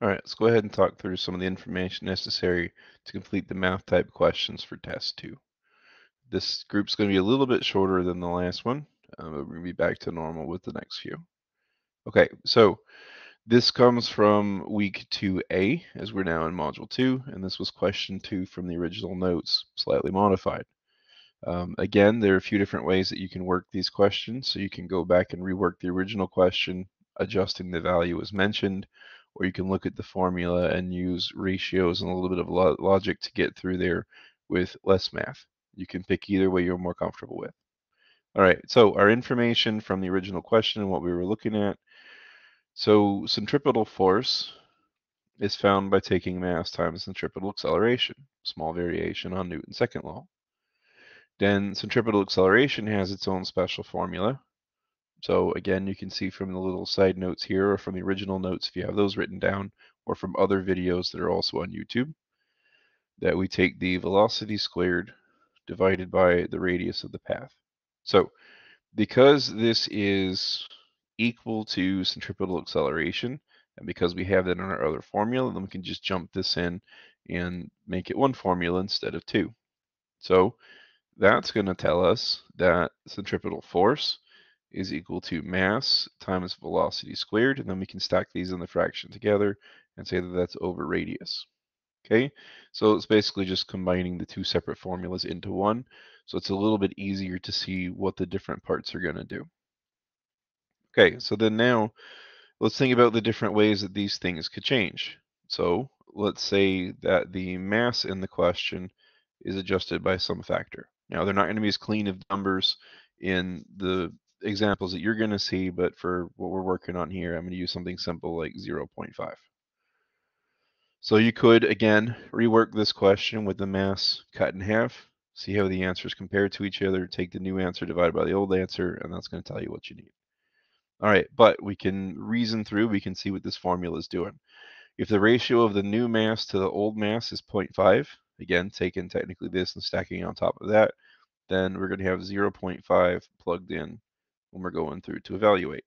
All right, let's go ahead and talk through some of the information necessary to complete the math type questions for test 2. This group's going to be a little bit shorter than the last one, but we're going to be back to normal with the next few. Okay, so this comes from week 2A, as we're now in module 2, and this was question 2 from the original notes, slightly modified. Again, there are a few different ways that you can work these questions, so you can go back and rework the original question, adjusting the value as mentioned, or you can look at the formula and use ratios and a little bit of logic to get through there with less math. You can pick either way you're more comfortable with. All right, so our information from the original question and what we were looking at. So centripetal force is found by taking mass times centripetal acceleration, small variation on Newton's second law. Then centripetal acceleration has its own special formula. So again, you can see from the little side notes here, or from the original notes if you have those written down, or from other videos that are also on YouTube, that we take the velocity squared divided by the radius of the path. So because this is equal to centripetal acceleration, and because we have that in our other formula, then we can just jump this in and make it one formula instead of two. So that's going to tell us that centripetal force is equal to mass times velocity squared, and then we can stack these in the fraction together and say that that's over radius. Okay, so it's basically just combining the two separate formulas into one, so it's a little bit easier to see what the different parts are going to do. Okay, so then now let's think about the different ways that these things could change. So let's say that the mass in the question is adjusted by some factor. Now, they're not going to be as clean of numbers in the examples that you're going to see, but for what we're working on here, I'm going to use something simple like 0.5. So you could, again, rework this question with the mass cut in half, see how the answers compare to each other, take the new answer divided by the old answer, and that's going to tell you what you need. All right, but we can reason through, we can see what this formula is doing. If the ratio of the new mass to the old mass is 0.5, again, taking technically this and stacking on top of that, then we're going to have 0.5 plugged in when we're going through to evaluate.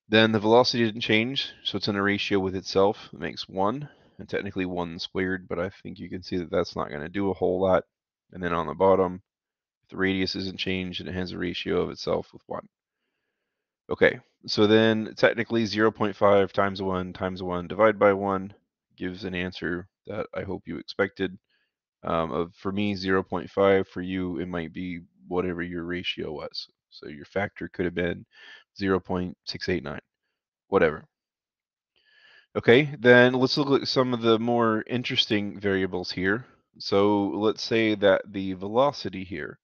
Then the velocity didn't change, so it's in a ratio with itself. It makes 1, and technically 1 squared, but I think you can see that that's not going to do a whole lot. And then on the bottom, if the radius isn't changed, and it has a ratio of itself with 1. Okay, so then technically 0.5 times 1 times 1 divided by 1 gives an answer that I hope you expected. For me, 0.5. For you, it might be whatever your ratio was. So your factor could have been 0.689, whatever. Okay, then let's look at some of the more interesting variables here. So let's say that the velocity here,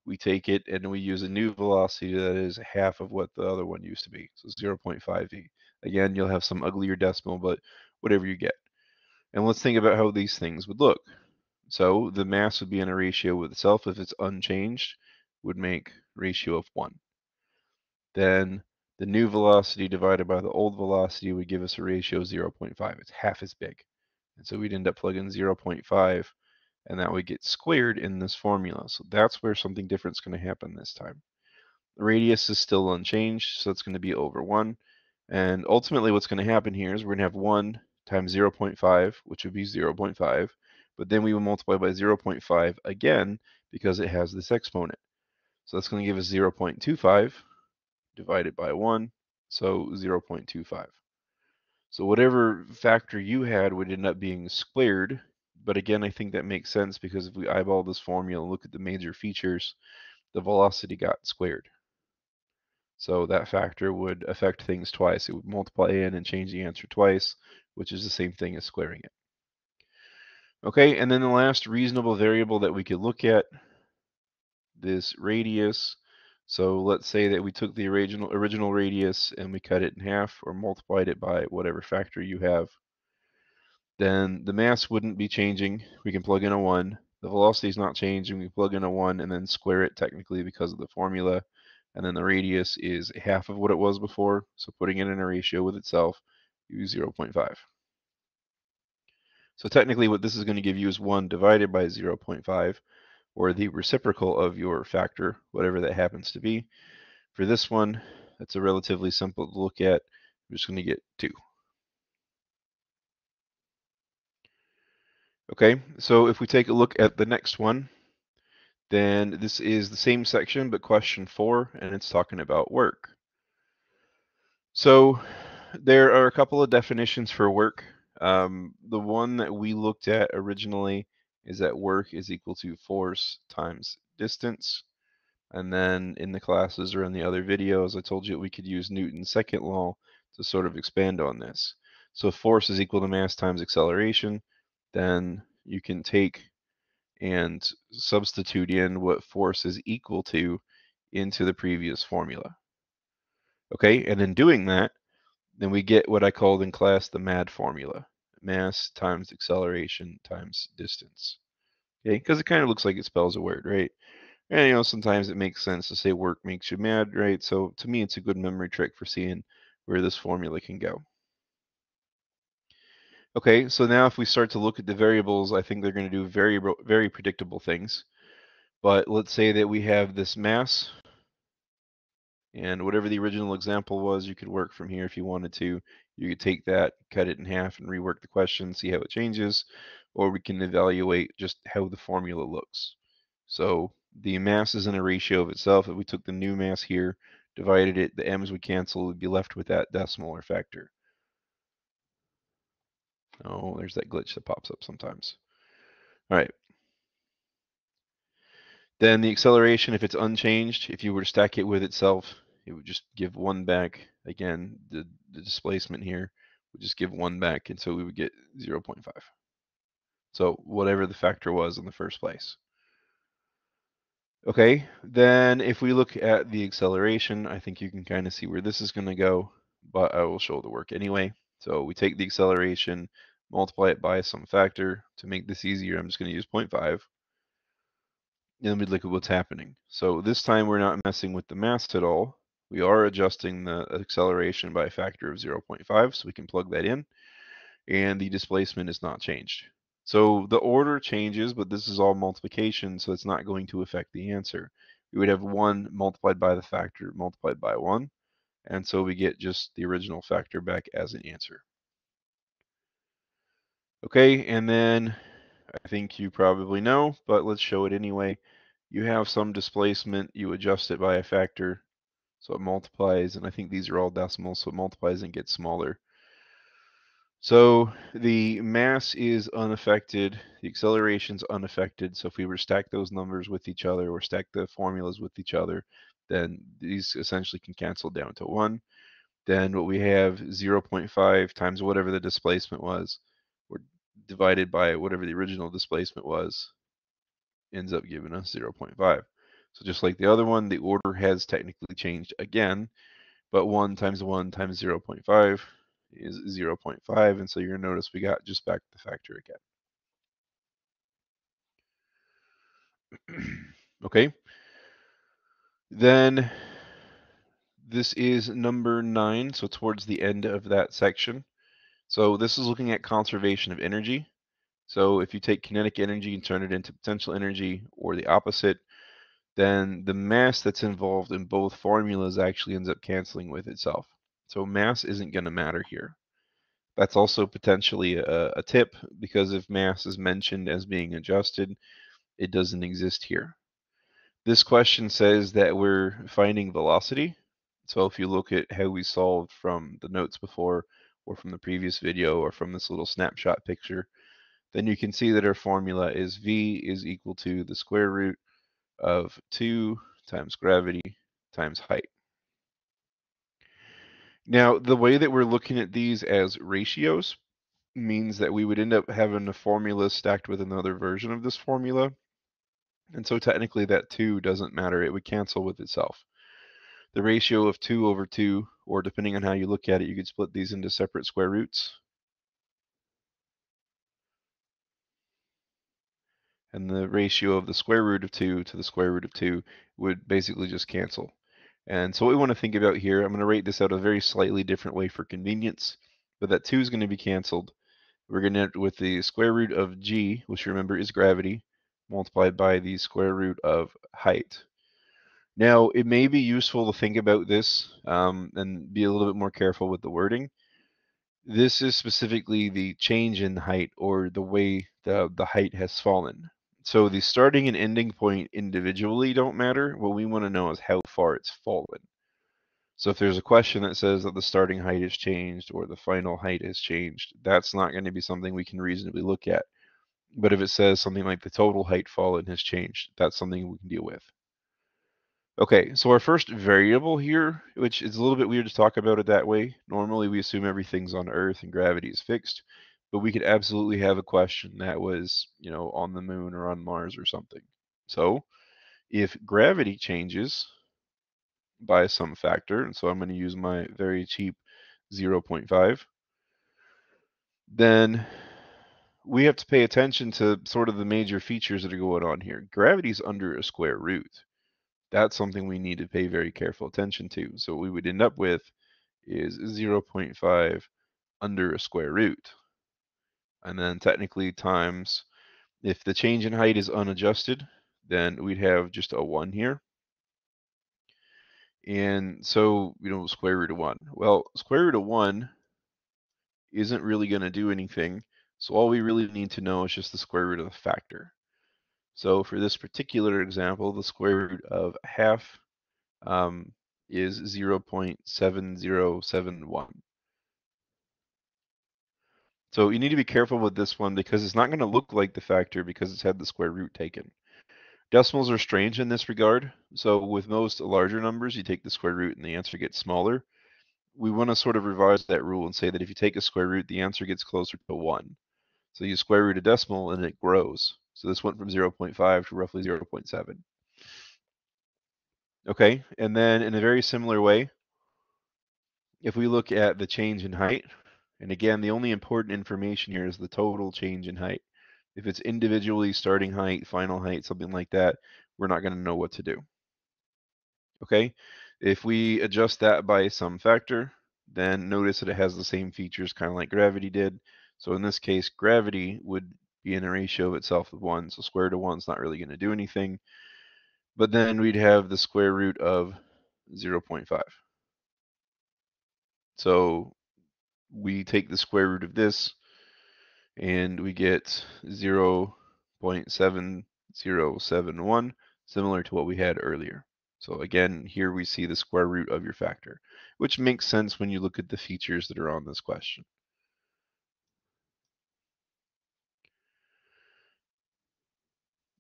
we take it and we use a new velocity that is half of what the other one used to be, so 0.5 v. Again, you'll have some uglier decimal, but whatever you get. And let's think about how these things would look. So the mass would be in a ratio with itself. If it's unchanged, would make ratio of 1. Then the new velocity divided by the old velocity would give us a ratio of 0.5. It's half as big. And so we'd end up plugging 0.5, and that would get squared in this formula. So that's where something different is going to happen this time. The radius is still unchanged, so it's going to be over 1. And ultimately what's going to happen here is we're going to have 1 times 0.5, which would be 0.5. But then we will multiply by 0.5 again because it has this exponent. So that's going to give us 0.25 divided by 1, so 0.25. So whatever factor you had would end up being squared. But again, I think that makes sense because if we eyeball this formula and look at the major features, the velocity got squared. So that factor would affect things twice. It would multiply in and change the answer twice, which is the same thing as squaring it. Okay, and then the last reasonable variable that we could look at, this radius. So let's say that we took the original radius and we cut it in half or multiplied it by whatever factor you have. Then the mass wouldn't be changing. We can plug in a 1. The velocity is not changing. We plug in a 1 and then square it technically because of the formula. And then the radius is half of what it was before. So putting it in a ratio with itself, use 0.5. So technically what this is going to give you is 1 divided by 0.5, or the reciprocal of your factor, whatever that happens to be. For this one, that's a relatively simple to look at. I'm just going to get 2. Okay, so if we take a look at the next one, then this is the same section, but question 4, and it's talking about work. So there are a couple of definitions for work. The one that we looked at originally is that work is equal to force times distance. And then in the classes or in the other videos, I told you that we could use Newton's second law to sort of expand on this. So if force is equal to mass times acceleration, then you can take and substitute in what force is equal to into the previous formula. Okay, and in doing that, then we get what I called in class the MAD formula. Mass times acceleration times distance. Okay, because it kind of looks like it spells a word, right? And sometimes it makes sense to say work makes you mad, right? So to me, it's a good memory trick for seeing where this formula can go. Okay, so now if we start to look at the variables, I think they're going to do very predictable things. But let's say that we have this mass, and whatever the original example was, you could work from here if you wanted to. You could take that, cut it in half, and rework the question, see how it changes, or we can evaluate just how the formula looks. So the mass is in a ratio of itself. If we took the new mass here, divided it, the m's would cancel, we'd be left with that decimal or factor. Oh, there's that glitch that pops up sometimes. All right. Then the acceleration, if it's unchanged, if you were to stack it with itself, it would just give 1 back. Again, the displacement here would just give 1 back, and so we would get 0.5. So whatever the factor was in the first place. Okay, then if we look at the acceleration, I think you can kind of see where this is going to go, but I will show the work anyway. So we take the acceleration, multiply it by some factor. To make this easier, I'm just going to use 0.5. And we look at what's happening. So this time we're not messing with the mass at all. We are adjusting the acceleration by a factor of 0.5, so we can plug that in, and the displacement is not changed. So the order changes, but this is all multiplication, so it's not going to affect the answer. We would have 1 multiplied by the factor multiplied by 1, and so we get just the original factor back as an answer. Okay, and then I think you probably know, but let's show it anyway. You have some displacement, you adjust it by a factor, so it multiplies, and I think these are all decimals, so it multiplies and gets smaller. So the mass is unaffected, the acceleration's unaffected, so if we were to stack those numbers with each other or stack the formulas with each other, then these essentially can cancel down to 1. Then what we have 0.5 times whatever the displacement was, or divided by whatever the original displacement was, ends up giving us 0.5. So just like the other one, the order has technically changed again, but 1 times 1 times 0.5 is 0.5, and so you're going to notice we got just back the factor again. Okay, then this is number 9, so towards the end of that section. So this is looking at conservation of energy. So if you take kinetic energy and turn it into potential energy, or the opposite, then the mass that's involved in both formulas actually ends up canceling with itself. So mass isn't going to matter here. That's also potentially a tip, because if mass is mentioned as being adjusted, it doesn't exist here. This question says that we're finding velocity. So if you look at how we solved from the notes before, or from the previous video, or from this little snapshot picture, then you can see that our formula is v is equal to the square root of 2 times gravity times height. Now, the way that we're looking at these as ratios means that we would end up having a formula stacked with another version of this formula. And so technically that 2 doesn't matter. It would cancel with itself. The ratio of 2 over 2, or depending on how you look at it, you could split these into separate square roots. And the ratio of the square root of 2 to the square root of 2 would basically just cancel. And so what we want to think about here, I'm going to rate this out a very slightly different way for convenience, but that 2 is going to be canceled. We're going to end with the square root of g, which remember is gravity, multiplied by the square root of height. Now, it may be useful to think about this and be a little bit more careful with the wording. This is specifically the change in height or the way the height has fallen. So the starting and ending point individually don't matter. What we want to know is how far it's fallen. So if there's a question that says that the starting height has changed or the final height has changed, that's not going to be something we can reasonably look at. But if it says something like the total height fallen has changed, that's something we can deal with. Okay, so our first variable here, which is a little bit weird to talk about it that way. Normally we assume everything's on Earth and gravity is fixed, but we could absolutely have a question that was, on the moon or on Mars or something. So if gravity changes by some factor, and so I'm going to use my very cheap 0.5, then we have to pay attention to sort of the major features that are going on here. Gravity's under a square root. That's something we need to pay very careful attention to. So what we would end up with is 0.5 under a square root. And then technically times, if the change in height is unadjusted, then we'd have just a 1 here. And so, square root of 1. Well, square root of 1 isn't really going to do anything. So all we really need to know is just the square root of the factor. So for this particular example, the square root of half is 0.7071. So you need to be careful with this one because it's not going to look like the factor because it's had the square root taken. Decimals are strange in this regard. So with most larger numbers, you take the square root and the answer gets smaller. We want to sort of revise that rule and say that if you take a square root, the answer gets closer to 1. So you square root a decimal and it grows. So this went from 0.5 to roughly 0.7. Okay, and then in a very similar way, if we look at the change in height, and again, the only important information here is the total change in height. If it's individually starting height, final height, something like that, we're not going to know what to do. Okay, if we adjust that by some factor, then notice that it has the same features kind of like gravity did. So in this case, gravity would be in a ratio of itself of 1, so square root of 1 is not really going to do anything. But then we'd have the square root of 0.5. So we take the square root of this, and we get 0.7071, similar to what we had earlier. So again, here we see the square root of your factor, which makes sense when you look at the features that are on this question.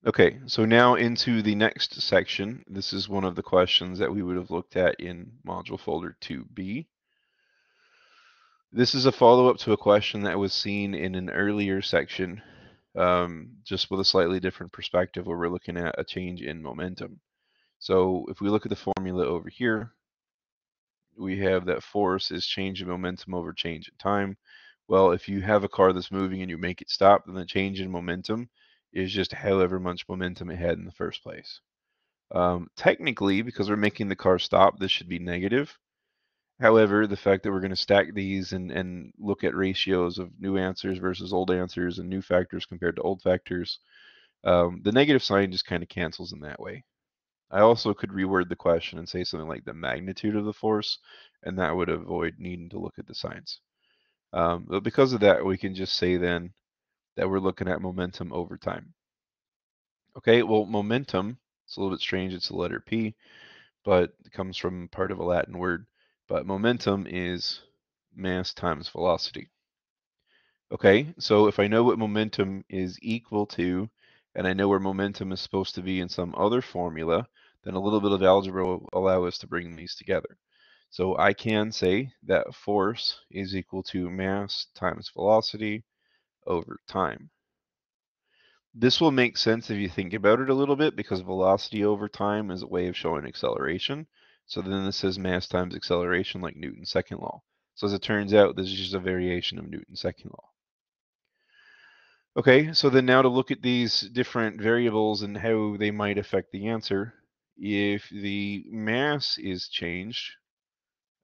Okay, so now into the next section. This is one of the questions that we would have looked at in module folder 2B. This is a follow-up to a question that was seen in an earlier section, just with a slightly different perspective where we're looking at a change in momentum. So if we look at the formula over here, we have that force is change in momentum over change in time. Well, if you have a car that's moving and you make it stop, then the change in momentum is just however much momentum it had in the first place. Technically, because we're making the car stop, this should be negative. However, the fact that we're going to stack these and look at ratios of new answers versus old answers and new factors compared to old factors, the negative sign just kind of cancels in that way. I also could reword the question and say something like the magnitude of the force, and that would avoid needing to look at the signs. But because of that, we can just say then that we're looking at momentum over time. Okay, well, momentum, it's a little bit strange, it's the letter P, but it comes from part of a Latin word. But momentum is mass times velocity. Okay, so if I know what momentum is equal to, and I know where momentum is supposed to be in some other formula, then a little bit of algebra will allow us to bring these together. So I can say that force is equal to mass times velocity over time. This will make sense if you think about it a little bit because velocity over time is a way of showing acceleration. So then this says mass times acceleration like Newton's second law. So as it turns out, this is just a variation of Newton's second law. Okay, so then now to look at these different variables and how they might affect the answer. If the mass is changed,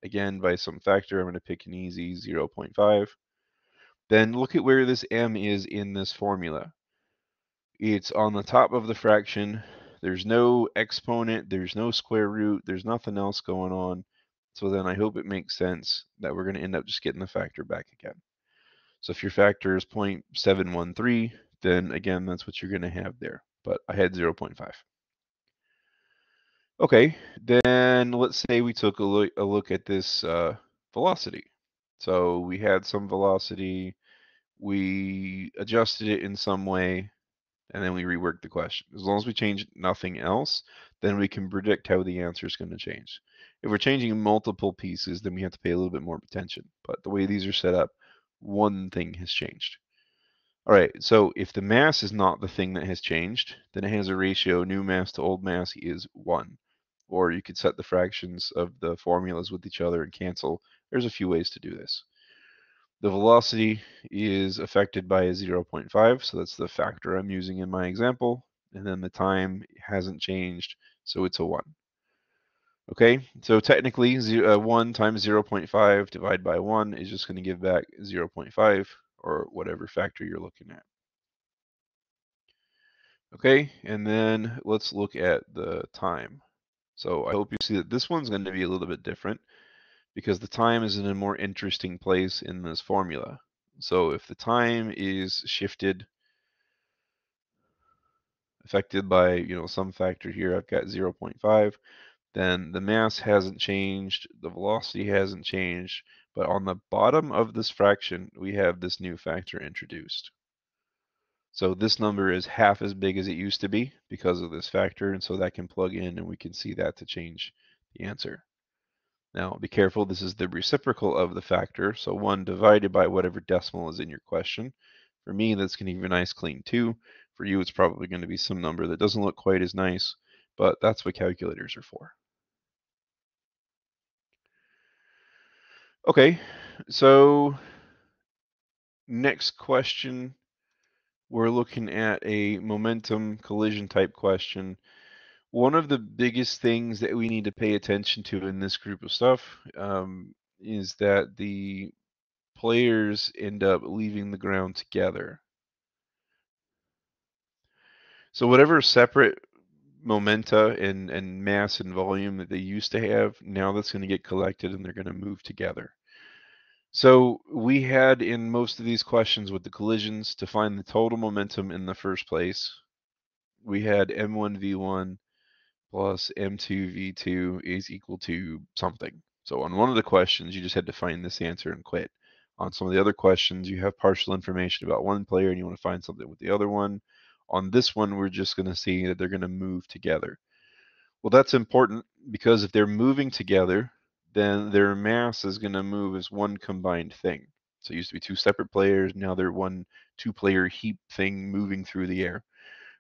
again by some factor, I'm going to pick an easy 0.5, then look at where this m is in this formula. It's on the top of the fraction There's no exponent, there's no square root, there's nothing else going on. So then I hope it makes sense that we're going to end up just getting the factor back again. So if your factor is 0.713, then again, that's what you're going to have there. But I had 0.5. Okay, then let's say we took a look at this velocity. So we had some velocity, we adjusted it in some way, and then we reworked the question. As long as we change nothing else, then we can predict how the answer is going to change. If we're changing multiple pieces, then we have to pay a little bit more attention. But the way these are set up, one thing has changed. All right, so if the mass is not the thing that has changed, then it has a ratio new mass to old mass is 1. Or you could set the fractions of the formulas with each other and cancel. There's a few ways to do this. The velocity is affected by a 0.5, so that's the factor I'm using in my example. And then the time hasn't changed, so it's a 1. Okay, so technically 1 times 0.5 divided by 1 is just going to give back 0.5, or whatever factor you're looking at. Okay, and then let's look at the time. So I hope you see that this one's going to be a little bit different because the time is in a more interesting place in this formula. So if the time is shifted, affected by, some factor here, I've got 0.5, then the mass hasn't changed, the velocity hasn't changed, but on the bottom of this fraction, we have this new factor introduced. So this number is half as big as it used to be because of this factor, and so that can plug in and we can see that to change the answer. Now be careful, this is the reciprocal of the factor, so 1 divided by whatever decimal is in your question. For me, that's going to give you a nice clean 2. For you, it's probably going to be some number that doesn't look quite as nice, but that's what calculators are for. Okay, so next question, we're looking at a momentum collision type question. One of the biggest things that we need to pay attention to in this group of stuff is that the players end up leaving the ground together. So whatever separate momenta and mass and volume that they used to have, now that's going to get collected and they're going to move together. So we had in most of these questions with the collisions to find the total momentum in the first place. We had m1v1 plus m2v2 is equal to something. So on one of the questions, you just had to find this answer and quit. On some of the other questions, you have partial information about one player and you want to find something with the other one. On this one, we're just going to see that they're going to move together. Well, that's important because if they're moving together, then their mass is going to move as one combined thing. So it used to be 2 separate players, now they're one 2-player heap thing moving through the air.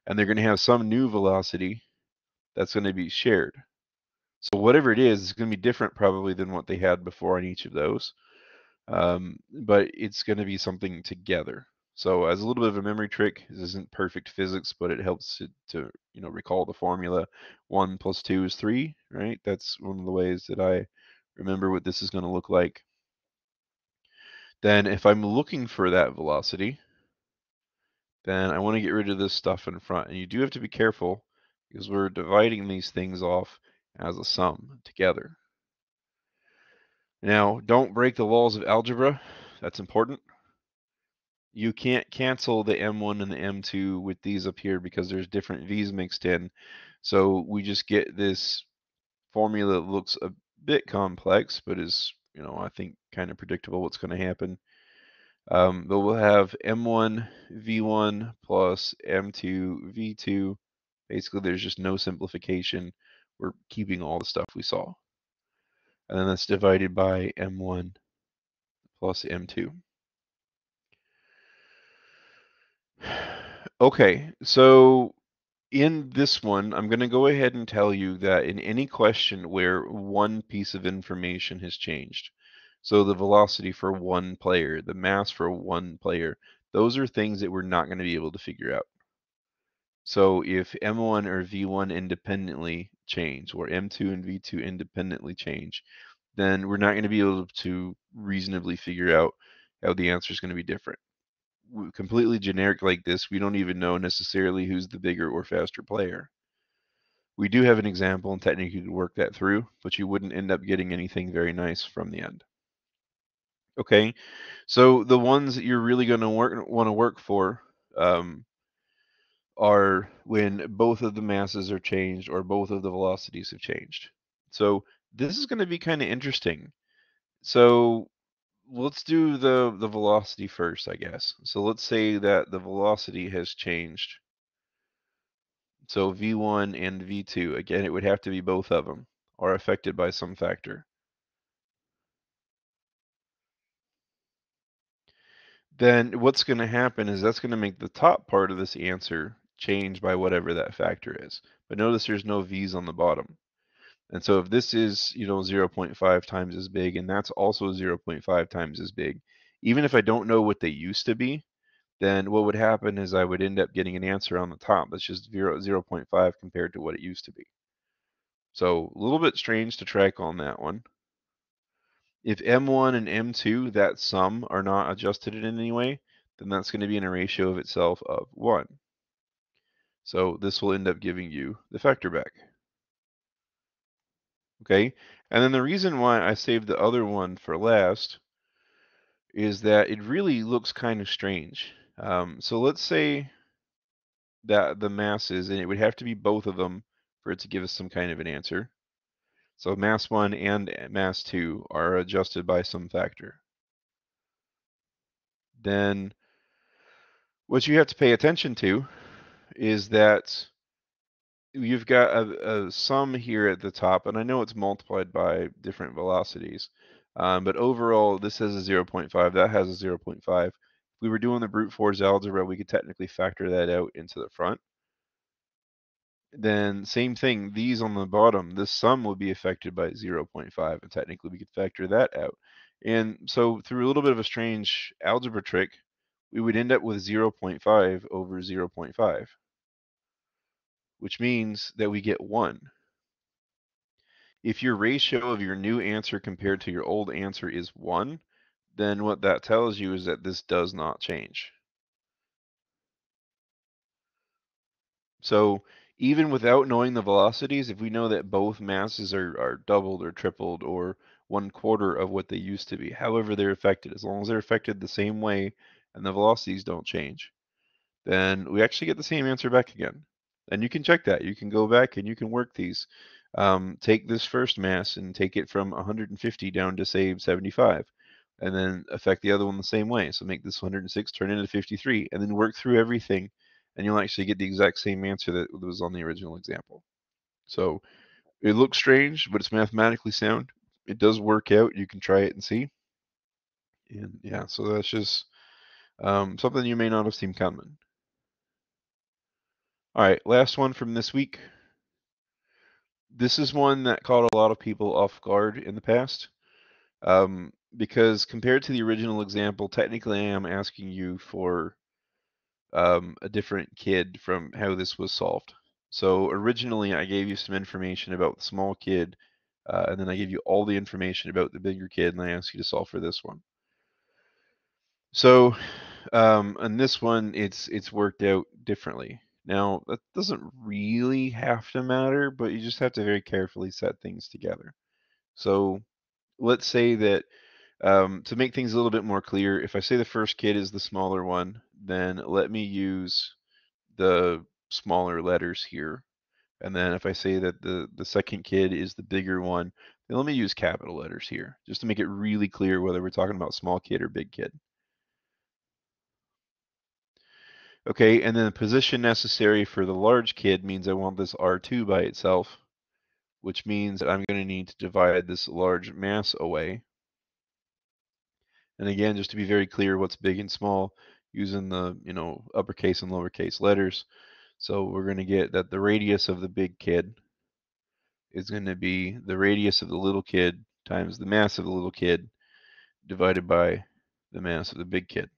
And they're going to have some new velocity that's going to be shared. So whatever it is, it's going to be different probably than what they had before on each of those. But it's going to be something together. So as a little bit of a memory trick, this isn't perfect physics, but it helps to recall the formula. 1 plus 2 is 3, right? That's one of the ways that I remember what this is going to look like. Then if I'm looking for that velocity, then I want to get rid of this stuff in front. And you do have to be careful because we're dividing these things off as a sum together. Now, don't break the laws of algebra. That's important. You can't cancel the M1 and the M2 with these up here because there's different V's mixed in. So we just get this formula that looks a bit complex, but is, I think kind of predictable what's going to happen. But we'll have M1 V1 plus M2 V2. Basically, there's just no simplification. We're keeping all the stuff we saw. And then that's divided by M1 plus M2. Okay, so in this one, I'm going to go ahead and tell you that in any question where one piece of information has changed, so the velocity for one player, the mass for one player, those are things that we're not going to be able to figure out. So if M1 or V1 independently change, or M2 and V2 independently change, then we're not going to be able to reasonably figure out how the answer is going to be different. Completely generic like this, we don't even know necessarily who's the bigger or faster player. We do have an example, and technically you could work that through, but you wouldn't end up getting anything very nice from the end. Okay, so the ones that you're really going to want to work for are when both of the masses are changed or both of the velocities have changed. So this is going to be kind of interesting. So let's do the velocity first, I guess. So let's say that the velocity has changed. So v1 and v2, again, it would have to be both of them are affected by some factor. Then what's going to happen is that's going to make the top part of this answer change by whatever that factor is. But notice there's no v's on the bottom. And so if this is, 0.5 times as big, and that's also 0.5 times as big, even if I don't know what they used to be, then what would happen is I would end up getting an answer on the top that's just 0.5 compared to what it used to be. So a little bit strange to track on that one. If M1 and M2, that sum, are not adjusted in any way, then that's going to be in a ratio of itself of 1. So this will end up giving you the factor back. Okay, and then the reason why I saved the other one for last is that it really looks kind of strange. So let's say that the masses, and it would have to be both of them for it to give us some kind of an answer. So mass 1 and mass 2 are adjusted by some factor. Then what you have to pay attention to is that you've got a sum here at the top, and I know it's multiplied by different velocities, but overall this has a 0.5, that has a 0.5. If we were doing the brute force algebra, we could technically factor that out into the front. Then same thing, these on the bottom, this sum would be affected by 0.5, and technically we could factor that out. And so through a little bit of a strange algebra trick, we would end up with 0.5 over 0.5, which means that we get 1. If your ratio of your new answer compared to your old answer is 1, then what that tells you is that this does not change. So even without knowing the velocities, if we know that both masses are doubled or tripled or 1/4 of what they used to be, however they're affected, as long as they're affected the same way and the velocities don't change, then we actually get the same answer back again. And you can check that. You can go back and you can work these. Take this first mass and take it from 150 down to, say, 75, and then affect the other one the same way. So make this 106 turn into 53, and then work through everything, and you'll actually get the exact same answer that was on the original example. So it looks strange, but it's mathematically sound. It does work out. You can try it and see. And yeah, so that's just something you may not have seen coming. All right, last one from this week. This is one that caught a lot of people off guard in the past, because compared to the original example, technically I am asking you for a different kid from how this was solved. So originally I gave you some information about the small kid, and then I gave you all the information about the bigger kid, and I asked you to solve for this one. So on this one, it's worked out differently. Now, that doesn't really have to matter, but you just have to very carefully set things together. So let's say that to make things a little bit more clear, if I say the first kid is the smaller one, then let me use the smaller letters here. And then if I say that the second kid is the bigger one, then let me use capital letters here, just to make it really clear whether we're talking about small kid or big kid. Okay, and then the position necessary for the large kid means I want this R2 by itself, which means that I'm going to need to divide this large mass away. And again, just to be very clear what's big and small, using the, uppercase and lowercase letters. So we're going to get that the radius of the big kid is going to be the radius of the little kid times the mass of the little kid divided by the mass of the big kid.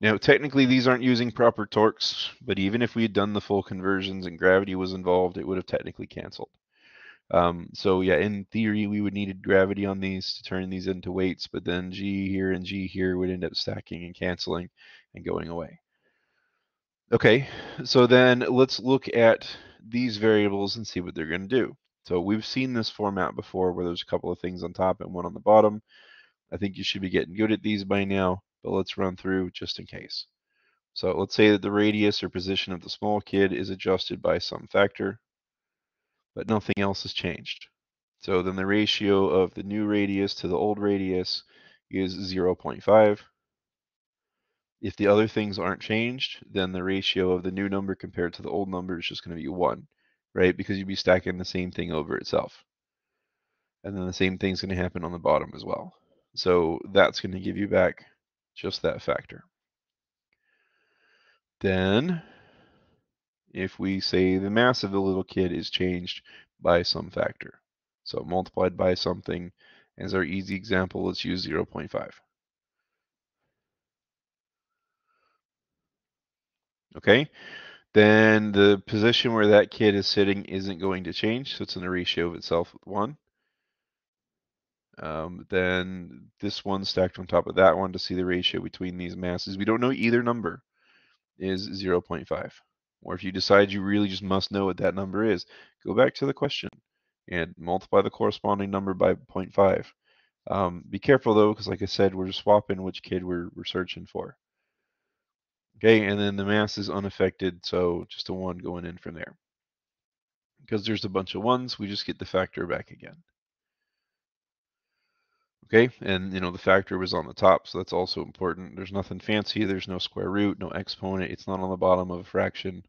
Now, technically, these aren't using proper torques, but even if we had done the full conversions and gravity was involved, it would have technically canceled. So yeah, in theory, we would need gravity on these to turn these into weights, but then G here and G here would end up stacking and canceling and going away. Okay, so then let's look at these variables and see what they're going to do. So we've seen this format before where there's a couple of things on top and one on the bottom. I think you should be getting good at these by now, but let's run through just in case. So let's say that the radius or position of the small kid is adjusted by some factor, but nothing else has changed. So then the ratio of the new radius to the old radius is 0.5. If the other things aren't changed, then the ratio of the new number compared to the old number is just going to be 1, right? Because you'd be stacking the same thing over itself. And then the same thing's going to happen on the bottom as well. So that's going to give you back just that factor. Then, if we say the mass of the little kid is changed by some factor, so multiplied by something, as our easy example, let's use 0.5. Okay, then the position where that kid is sitting isn't going to change, so it's in the ratio of itself with 1. Then this one stacked on top of that one to see the ratio between these masses. We don't know either number is 0.5. Or if you decide you really just must know what that number is, go back to the question and multiply the corresponding number by 0.5. Be careful though, because like I said, we're swapping which kid we're searching for. Okay, and then the mass is unaffected, so just a 1 going in from there. Because there's a bunch of 1s, we just get the factor back again. Okay, and the factor was on the top, so that's also important. There's nothing fancy, there's no square root, no exponent, it's not on the bottom of a fraction.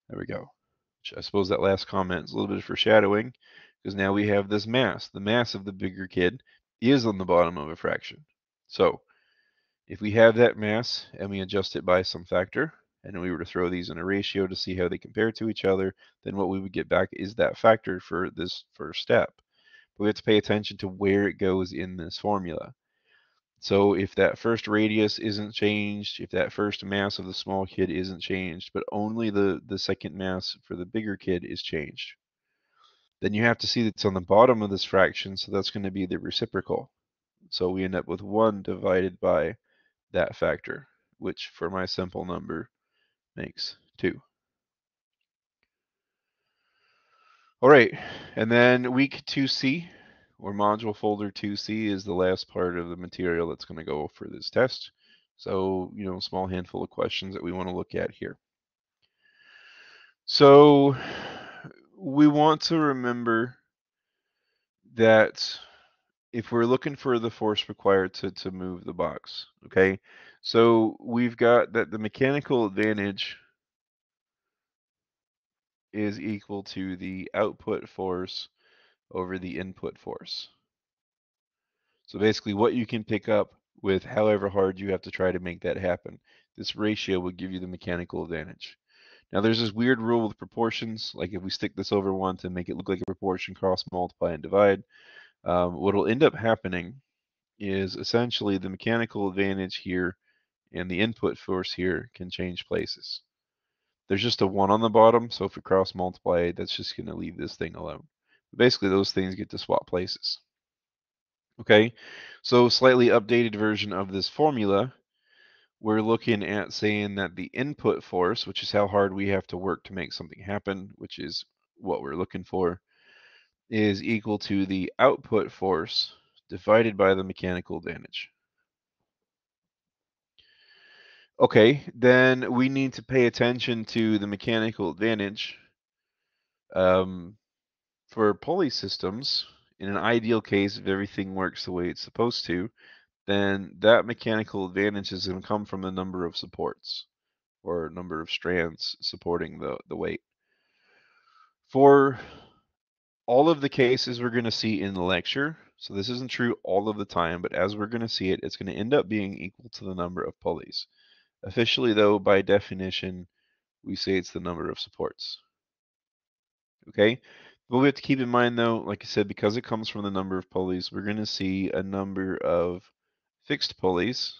There we go. I suppose that last comment is a little bit of foreshadowing, because now we have this mass. The mass of the bigger kid is on the bottom of a fraction. So if we have that mass and we adjust it by some factor, and we were to throw these in a ratio to see how they compare to each other, then what we would get back is that factor for this first step. But we have to pay attention to where it goes in this formula. So if that first radius isn't changed, if that first mass of the small kid isn't changed, but only the second mass for the bigger kid is changed, then you have to see that it's on the bottom of this fraction, so that's going to be the reciprocal. So we end up with 1 divided by that factor, which for my simple number makes 2. All right, and then week 2C, or module folder 2C, is the last part of the material that's going to go for this test. So, small handful of questions that we want to look at here. So we want to remember that if we're looking for the force required to move the box, okay, so we've got that the mechanical advantage is equal to the output force over the input force. So basically what you can pick up with however hard you have to try to make that happen. This ratio will give you the mechanical advantage. Now there's this weird rule with proportions, like if we stick this over 1 to make it look like a proportion, cross multiply and divide, what will end up happening is essentially the mechanical advantage here and the input force here can change places. There's just a 1 on the bottom, so if we cross multiply, that's just going to leave this thing alone. Basically, those things get to swap places. Okay, so slightly updated version of this formula, we're looking at saying that the input force, which is how hard we have to work to make something happen, which is what we're looking for, is equal to the output force divided by the mechanical advantage. Okay, then we need to pay attention to the mechanical advantage. For pulley systems, in an ideal case, if everything works the way it's supposed to, then that mechanical advantage is going to come from the number of supports or number of strands supporting the weight. For all of the cases we're going to see in the lecture, so this isn't true all of the time, but as we're going to see it, it's going to end up being equal to the number of pulleys. Officially, though, by definition, we say it's the number of supports. Okay? But we have to keep in mind, though, like I said, because it comes from the number of pulleys, we're going to see a number of fixed pulleys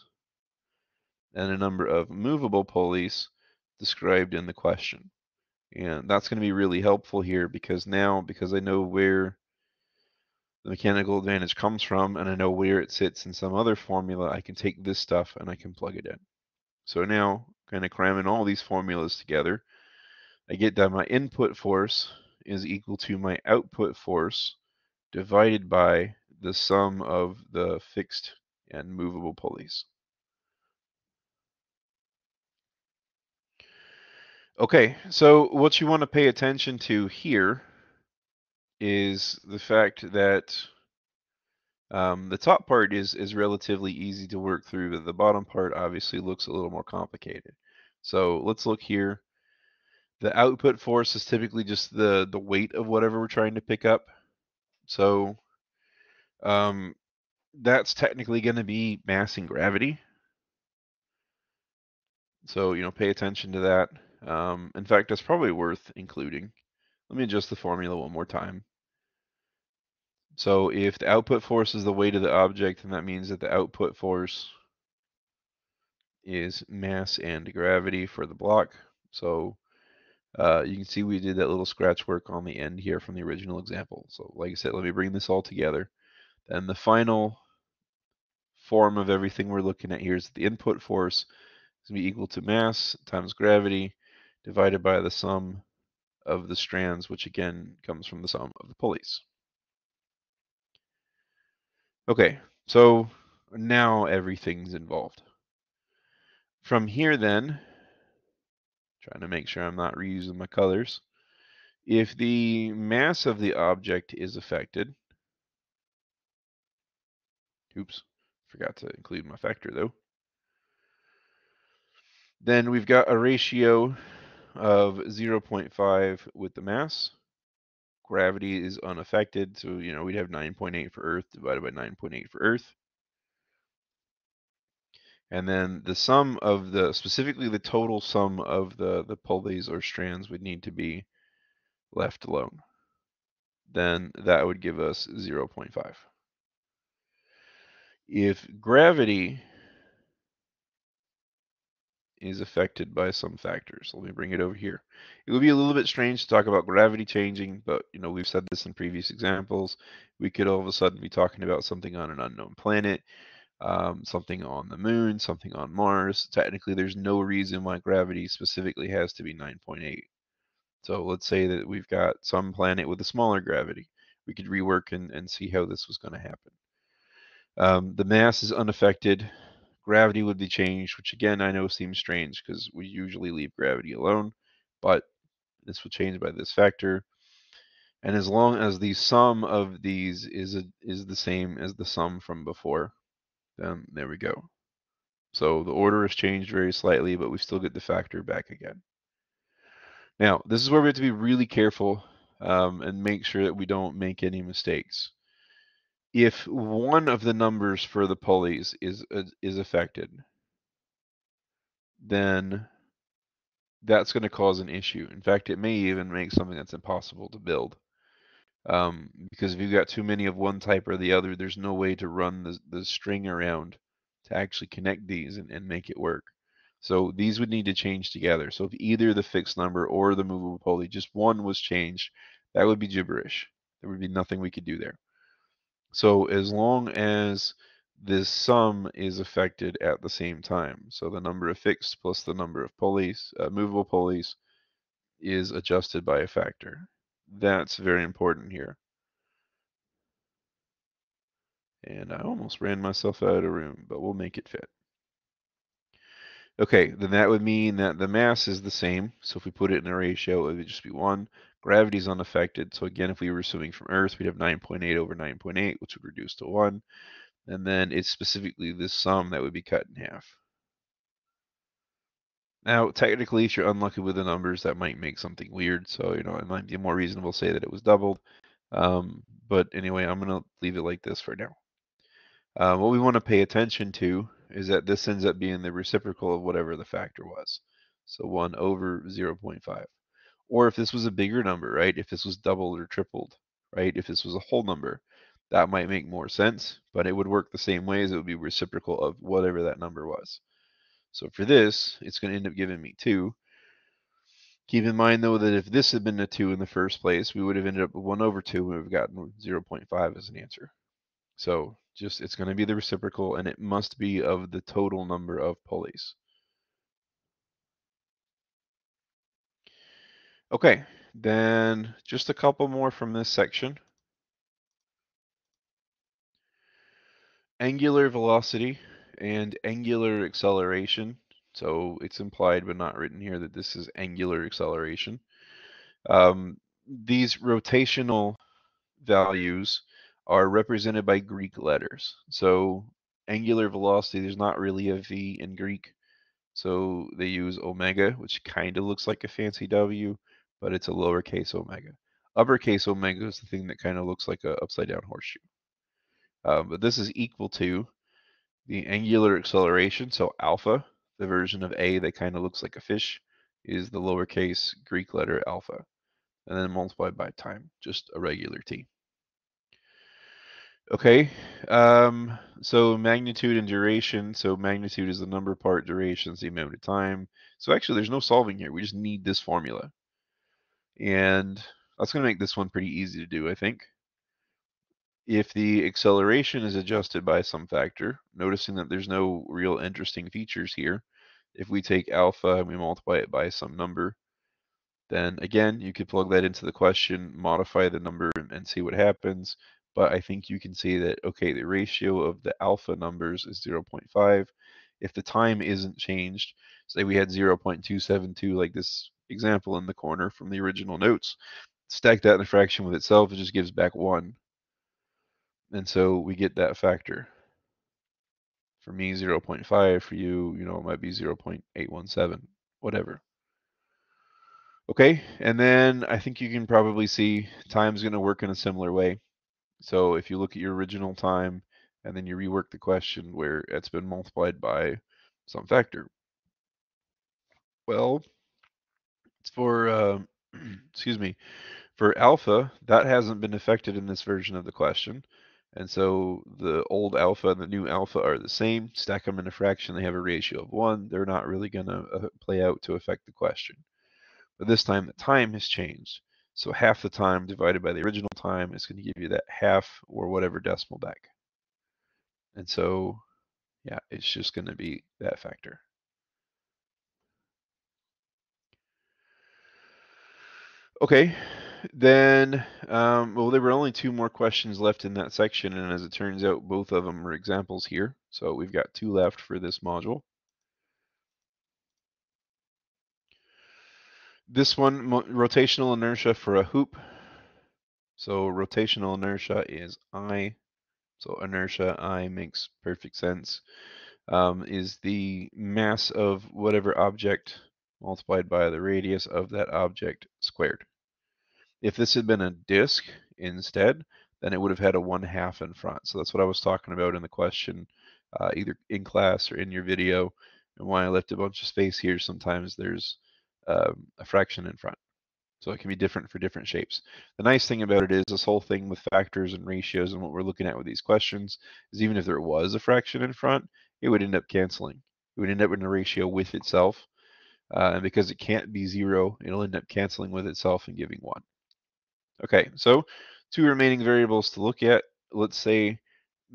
and a number of movable pulleys described in the question. And that's going to be really helpful here because now, because I know where the mechanical advantage comes from and I know where it sits in some other formula, I can take this stuff and I can plug it in. So now, kind of cramming all these formulas together, I get that my input force is equal to my output force divided by the sum of the fixed and movable pulleys. Okay, so what you want to pay attention to here is the fact that the top part is relatively easy to work through, but the bottom part obviously looks a little more complicated. So let's look here. The output force is typically just the weight of whatever we're trying to pick up. So um, that's technically going to be mass and gravity. So, pay attention to that. In fact, that's probably worth including. Let me adjust the formula one more time. So if the output force is the weight of the object, then that means that the output force is mass and gravity for the block. So you can see we did that little scratch work on the end here from the original example. So like I said, let me bring this all together. And the final form of everything we're looking at here is the input force is going to be equal to mass times gravity divided by the sum of the strands, which again comes from the sum of the pulleys. Okay, so now everything's involved. From here then, trying to make sure I'm not reusing my colors, if the mass of the object is affected, oops, forgot to include my factor though, then we've got a ratio of 0.5 with the mass. Gravity is unaffected, so we'd have 9.8 for Earth divided by 9.8 for Earth. And then the sum of specifically the total sum of the pulleys or strands would need to be left alone. Then that would give us 0.5. If gravity is affected by some factors, let me bring it over here. It would be a little bit strange to talk about gravity changing, but we've said this in previous examples. We could all of a sudden be talking about something on an unknown planet, something on the moon, something on Mars. Technically, there's no reason why gravity specifically has to be 9.8. So let's say that we've got some planet with a smaller gravity. We could rework and see how this was going to happen. The mass is unaffected. Gravity would be changed, which again I know seems strange because we usually leave gravity alone, but this would change by this factor. And as long as the sum of these is the same as the sum from before, then there we go. So the order has changed very slightly, but we still get the factor back again. Now, this is where we have to be really careful and make sure that we don't make any mistakes. If one of the numbers for the pulleys is affected, then that's going to cause an issue. In fact, it may even make something that's impossible to build. Because if you've got too many of one type or the other, there's no way to run the string around to actually connect these and make it work. So these would need to change together. So if either the fixed number or the movable pulley, just one was changed, that would be gibberish. There would be nothing we could do there. So as long as this sum is affected at the same time, so the number of fixed plus the number of pulleys, movable pulleys, is adjusted by a factor. That's very important here. And I almost ran myself out of room, but we'll make it fit. Okay, then that would mean that the mass is the same. So if we put it in a ratio, it would just be 1. Gravity is unaffected. So again, if we were assuming from Earth, we'd have 9.8 over 9.8, which would reduce to 1. And then it's specifically this sum that would be cut in half. Now, technically, if you're unlucky with the numbers, that might make something weird. So, it might be more reasonable to say that it was doubled. But anyway, I'm going to leave it like this for now. What we want to pay attention to is that this ends up being the reciprocal of whatever the factor was. So 1 over 0.5. Or if this was a bigger number, right? If this was doubled or tripled, right? If this was a whole number, that might make more sense, but it would work the same way as it would be reciprocal of whatever that number was. So for this, it's going to end up giving me 2. Keep in mind, though, that if this had been a 2 in the first place, we would have ended up with 1 over 2, and we've gotten 0.5 as an answer. So it's going to be the reciprocal, and it must be of the total number of pulleys. Okay, then just a couple more from this section. Angular velocity and angular acceleration. So it's implied but not written here that this is angular acceleration. These rotational values are represented by Greek letters. So angular velocity, there's not really a V in Greek. So they use omega, which kind of looks like a fancy W, but it's a lowercase omega. Uppercase omega is the thing that kind of looks like a upside down horseshoe. But this is equal to the angular acceleration, so alpha, the version of A that kind of looks like a fish, is the lowercase Greek letter alpha, and then multiplied by time, just a regular t. Okay, so magnitude and duration. So magnitude is the number part, duration is the amount of time. So actually there's no solving here. We just need this formula. And that's going to make this one pretty easy to do, I think. If the acceleration is adjusted by some factor, noticing that there's no real interesting features here, if we take alpha and we multiply it by some number, then again, you could plug that into the question, modify the number, and see what happens. But I think you can see that, okay, the ratio of the alpha numbers is 0.5. If the time isn't changed, say we had 0.272, like this example in the corner from the original notes, stack that in a fraction with itself, it just gives back 1. And so we get that factor. For me, 0.5. For you, it might be 0.817, whatever. Okay, and then I think you can probably see time's going to work in a similar way. So if you look at your original time and then you rework the question where it's been multiplied by some factor. Well, it's for, excuse me, for alpha, that hasn't been affected in this version of the question. And so the old alpha and the new alpha are the same. Stack them in a fraction, they have a ratio of 1. They're not really going to play out to affect the question. But this time the time has changed. So half the time divided by the original time is going to give you that half or whatever decimal back. And so, yeah, it's just going to be that factor. Okay, then, well, there were only 2 more questions left in that section, and as it turns out, both of them are examples here. So we've got 2 left for this module. This one, rotational inertia for a hoop. So rotational inertia is I. So inertia I makes perfect sense. Is the mass of whatever object multiplied by the radius of that object squared. If this had been a disk instead, then it would have had a 1/2 in front. So that's what I was talking about in the question, either in class or in your video. And why I left a bunch of space here, sometimes there's a fraction in front. So it can be different for different shapes. The nice thing about it is this whole thing with factors and ratios and what we're looking at with these questions is even if there was a fraction in front, it would end up canceling. It would end up in a ratio with itself. And because it can't be 0, it'll end up canceling with itself and giving 1. Okay, so 2 remaining variables to look at. Let's say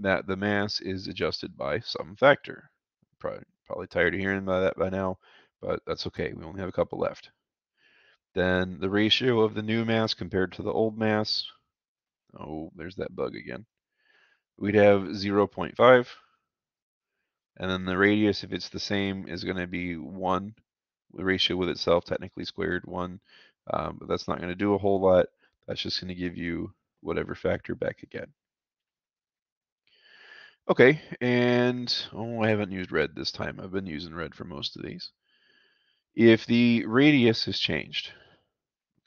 that the mass is adjusted by some factor. Probably tired of hearing about that by now, but that's okay. We only have a couple left. Then the ratio of the new mass compared to the old mass. Oh, there's that bug again. We'd have 0.5. And then the radius, if it's the same, is going to be 1. The ratio with itself technically squared 1. But that's not going to do a whole lot. That's just going to give you whatever factor back again. Okay, and I haven't used red this time. I've been using red for most of these. If the radius has changed,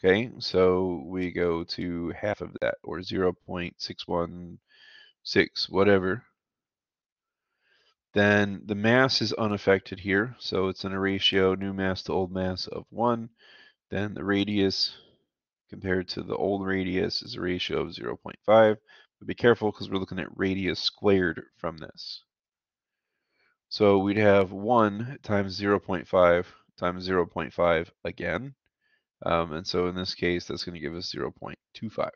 okay, so we go to half of that, or 0.616, whatever, then the mass is unaffected here. So it's in a ratio new mass to old mass of 1. Then the radius compared to the old radius is a ratio of 0.5. But be careful because we're looking at radius squared from this. So we'd have 1 times 0.5 times 0.5 again. And so in this case, that's going to give us 0.25.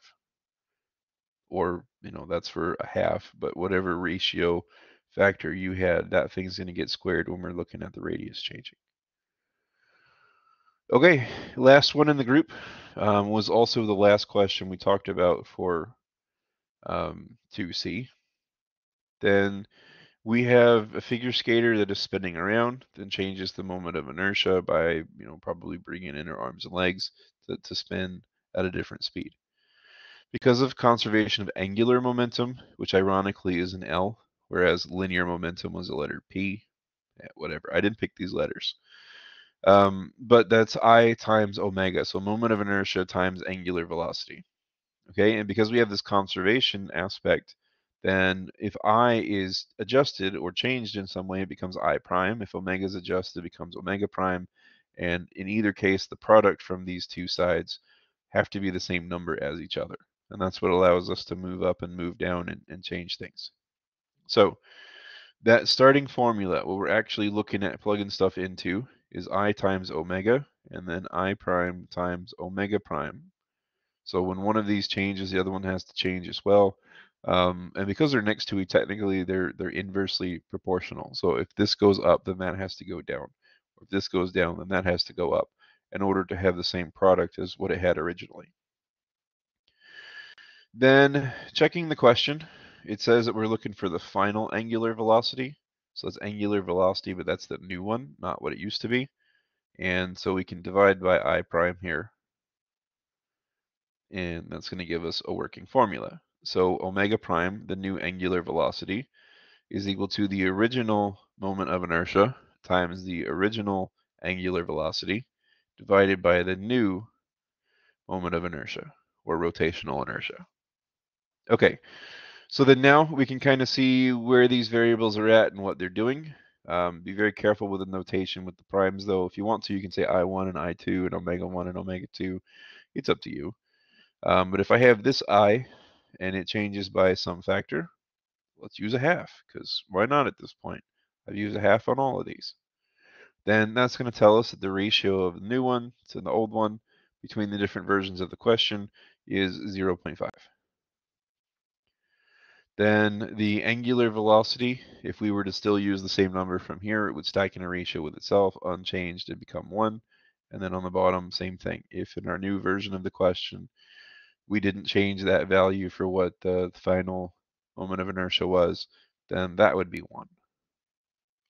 Or, that's for a half, but whatever ratio factor you had, that thing's going to get squared when we're looking at the radius changing. Okay, last one in the group was also the last question we talked about for 2C. Then we have a figure skater that is spinning around, then changes the moment of inertia by, probably bringing in her arms and legs to spin at a different speed. Because of conservation of angular momentum, which ironically is an L, whereas linear momentum was a letter P, whatever. I didn't pick these letters. But that's I times omega, so moment of inertia times angular velocity. Okay, and because we have this conservation aspect, then if I is adjusted or changed in some way, it becomes I prime. If omega is adjusted, it becomes omega prime. And in either case, the product from these two sides have to be the same number as each other. And that's what allows us to move up and move down and change things. So that starting formula, what we're actually looking at plugging stuff into, is I times omega, and then I prime times omega prime. So when one of these changes, the other one has to change as well. And because they're next to each, technically they're inversely proportional. So if this goes up, then that has to go down. Or if this goes down, then that has to go up in order to have the same product as what it had originally. Then checking the question, it says that we're looking for the final angular velocity. So it's angular velocity, but that's the new one, not what it used to be. And so we can divide by I prime here. And that's going to give us a working formula. So omega prime, the new angular velocity, is equal to the original moment of inertia times the original angular velocity divided by the new moment of inertia, or rotational inertia. Okay, so then now we can kind of see where these variables are at and what they're doing. Be very careful with the notation with the primes, though. If you want to, you can say I1 and I2 and omega 1 and omega 2. It's up to you. But if I have this I and it changes by some factor, let's use a half, because why not at this point? I've used a half on all of these. Then that's going to tell us that the ratio of the new one to the old one between the different versions of the question is 0.5. Then the angular velocity, if we were to still use the same number from here, it would stack in a ratio with itself, unchanged, and become 1. And then on the bottom, same thing. If in our new version of the question, we didn't change that value for what the final moment of inertia was, then that would be 1.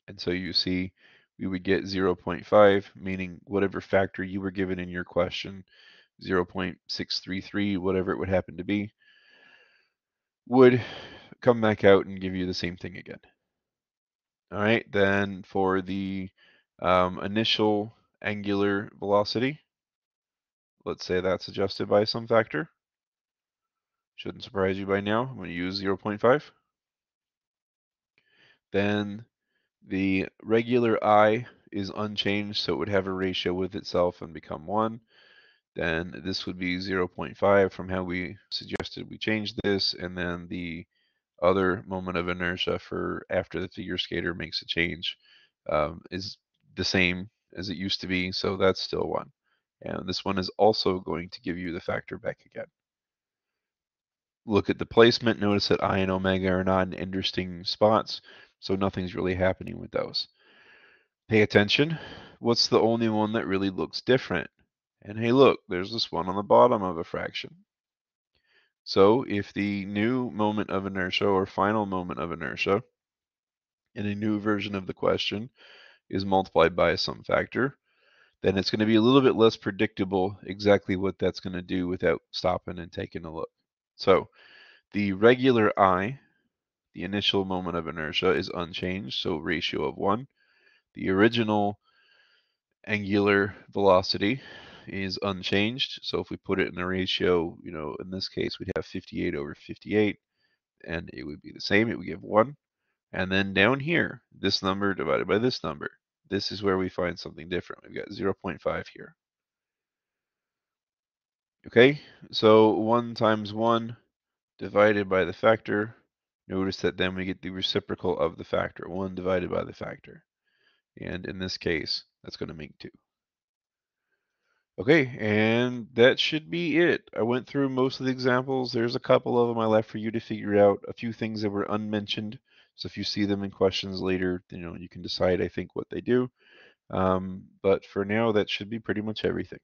And so you see, we would get 0.5, meaning whatever factor you were given in your question, 0.633, whatever it would happen to be, would come back out and give you the same thing again. All right, then for the initial angular velocity, let's say that's adjusted by some factor. Shouldn't surprise you by now. I'm going to use 0.5. Then the regular I is unchanged, so it would have a ratio with itself and become 1. Then this would be 0.5 from how we suggested we change this, and then the other moment of inertia for after the figure skater makes a change is the same as it used to be, so that's still 1. And this one is also going to give you the factor back again. Look at the placement. Notice that I and omega are not in interesting spots, so nothing's really happening with those. Pay attention. What's the only one that really looks different? And hey, look, there's this one on the bottom of a fraction. So if the new moment of inertia or final moment of inertia in a new version of the question is multiplied by some factor, then it's going to be a little bit less predictable exactly what that's going to do without stopping and taking a look. So the regular I, the initial moment of inertia, is unchanged, so ratio of 1. The original angular velocity is unchanged, so if we put it in a ratio, in this case we'd have 58 over 58, and it would be the same, it would give 1. And then down here, this number divided by this number, this is where we find something different. We've got 0.5 here. Okay, so 1 times 1 divided by the factor. Notice that then we get the reciprocal of the factor, 1 divided by the factor. And in this case, that's going to make 2. Okay, and that should be it. I went through most of the examples. There's a couple of them I left for you to figure out, a few things that were unmentioned. So if you see them in questions later, you can decide, I think, what they do. But for now, that should be pretty much everything.